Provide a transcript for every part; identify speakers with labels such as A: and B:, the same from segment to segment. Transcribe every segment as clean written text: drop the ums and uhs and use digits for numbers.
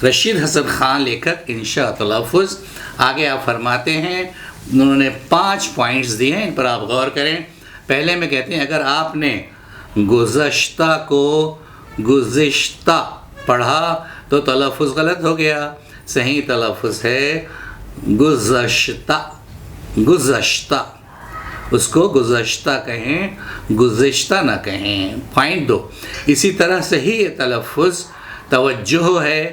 A: रशीद हसन ख़ान लेखक इंशा तलफ़ुज़। आगे आप फरमाते हैं, उन्होंने 5 पॉइंट्स दिए हैं, इन पर आप गौर करें। पहले में कहते हैं अगर आपने गुज़श्ता को गुज़िश्ता पढ़ा तो तलफ़ुज़ गलत हो गया। सही तलफ़ुज़ है गुज़श्ता, गुज़श्ता, उसको गुज़श्ता कहें, गुज़िश्ता ना कहें। पॉइंट 2, इसी तरह सही तलफ़ुज़ तवज्जुह है,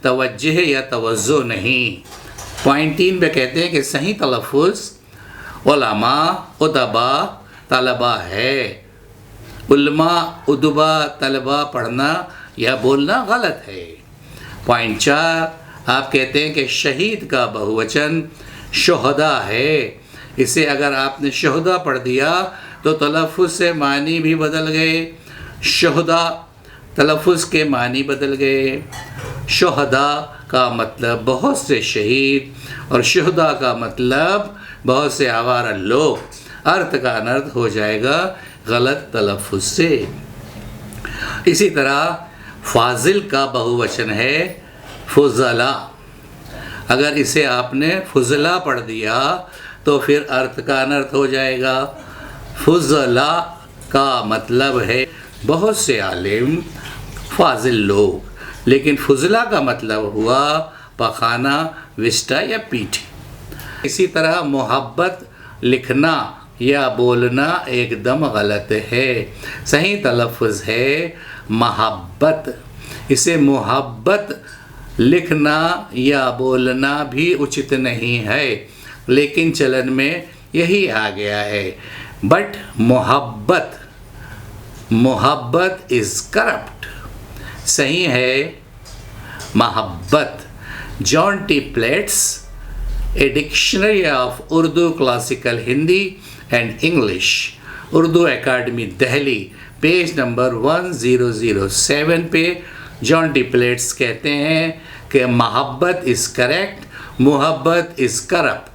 A: तवज्जुह या तवज्जो नहीं। पॉइंट 3 पे कहते हैं कि सही तलफ़ुज़ उलमा, उदबा, तलबा है। उलमा, उदबा, तलबा पढ़ना या बोलना गलत है। पॉइंट 4 आप कहते हैं कि शहीद का बहुवचन शुहदा है। इसे अगर आपने शुहदा पढ़ दिया तो तलफ़ुज़ से मानी भी बदल गए। शुहदा तलफ़ुज़ के मानी बदल गए। शुहदा का मतलब बहुत से शहीद और शुहदा का मतलब बहुत से आवारा लोग। अर्थ का अनर्थ हो जाएगा गलत तलफ़ुज़ से। इसी तरह फाजिल का बहुवचन है फुज़ला। अगर इसे आपने फुज़ला पढ़ दिया तो फिर अर्थ का अनर्थ हो जाएगा। फुज़ला का मतलब है बहुत से आलिम, फाजिल लोग, लेकिन फुज़ला का मतलब हुआ पखाना, विस्टा या पीठ। इसी तरह मोहब्बत लिखना या बोलना एकदम गलत है। सही तलफ़ुज़ है महब्बत। इसे मोहब्बत लिखना या बोलना भी उचित नहीं है, लेकिन चलन में यही आ गया है। बट मोहब्बत, मोहब्बत इज़ करप्ट। सही है महब्बत। John T Platts, a dictionary of Urdu classical Hindi and English, Urdu academy Delhi, page number 1007 पे जॉन टी प्लेट्स कहते हैं कि मोहब्बत इज़ करेक्ट, मोहब्बत इज़ करप्ट।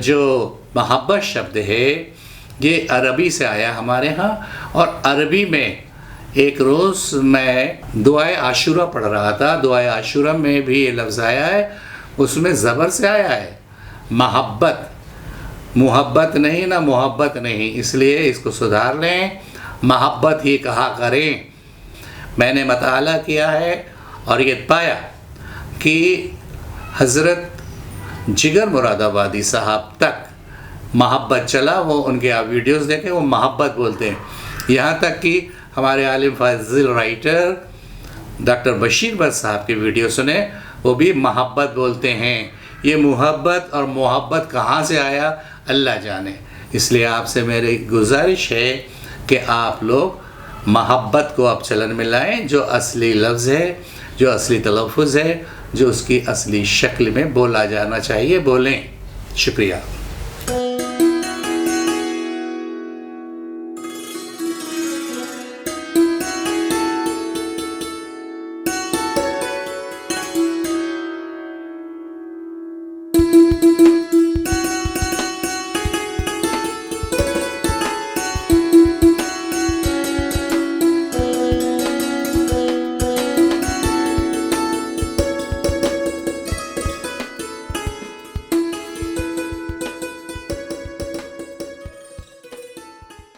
A: जो मोहब्बत शब्द है ये अरबी से आया हमारे यहाँ, और अरबी में एक रोज़ मैं दुआए आशूरा पढ़ रहा था। दुआए आशूरा में भी ये लफ्ज़ आया है, उसमें ज़बर से आया है मोहब्बत, मोहब्बत नहीं ना मोहब्बत नहीं, इसलिए इसको सुधार लें, मोहब्बत ही कहा करें। मैंने मताला किया है और ये पाया कि हज़रत जिगर मुरादाबादी साहब तक मोहब्बत चला। वो उनके आप वीडियोस देखें, वो मोहब्बत बोलते हैं। यहाँ तक कि हमारे आलिम फाजिल राइटर डॉक्टर बशीर बट साहब के वीडियो सुने, वो भी मोहब्बत बोलते हैं। ये मोहब्बत और मोहब्बत कहाँ से आया अल्लाह जाने। इसलिए आपसे मेरी गुजारिश है कि आप लोग मोहब्बत को आप चलन में लाएँ, जो असली लफ्ज़ है, जो असली तलफ़ुज़ है, जो उसकी असली शक्ल में बोला जाना चाहिए, बोलें। शुक्रिया।